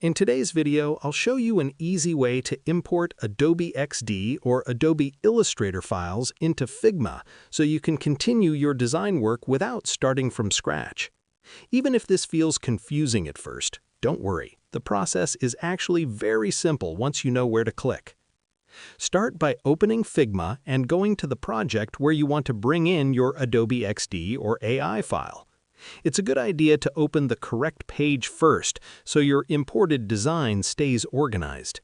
In today's video, I'll show you an easy way to import Adobe XD or Adobe Illustrator files into Figma so you can continue your design work without starting from scratch. Even if this feels confusing at first, don't worry. The process is actually very simple once you know where to click. Start by opening Figma and going to the project where you want to bring in your Adobe XD or AI file. It's a good idea to open the correct page first so your imported design stays organized.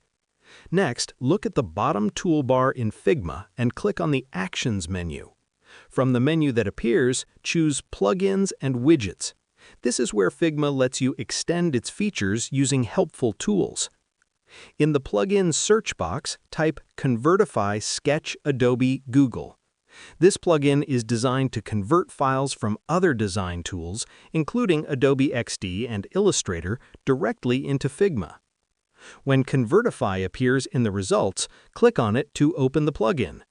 Next, look at the bottom toolbar in Figma and click on the Actions menu. From the menu that appears, choose Plugins and Widgets. This is where Figma lets you extend its features using helpful tools. In the Plugins search box, type Convertify Sketch Adobe Google. This plugin is designed to convert files from other design tools, including Adobe XD and Illustrator, directly into Figma. When Convertify appears in the results, click on it to open the plugin.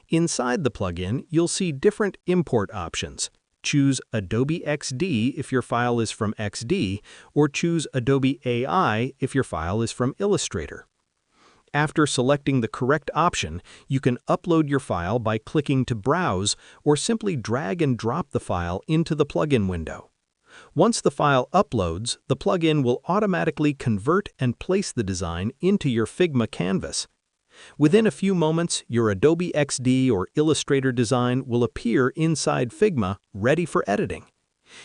Inside the plugin, you'll see different import options. Choose Adobe XD if your file is from XD, or choose Adobe AI if your file is from Illustrator. After selecting the correct option, you can upload your file by clicking to Browse or simply drag and drop the file into the plugin window. Once the file uploads, the plugin will automatically convert and place the design into your Figma canvas. Within a few moments, your Adobe XD or Illustrator design will appear inside Figma, ready for editing.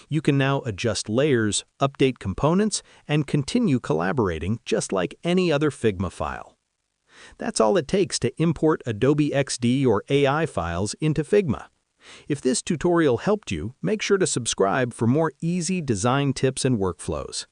You can now adjust layers, update components, and continue collaborating just like any other Figma file. That's all it takes to import Adobe XD or AI files into Figma. If this tutorial helped you, make sure to subscribe for more easy design tips and workflows.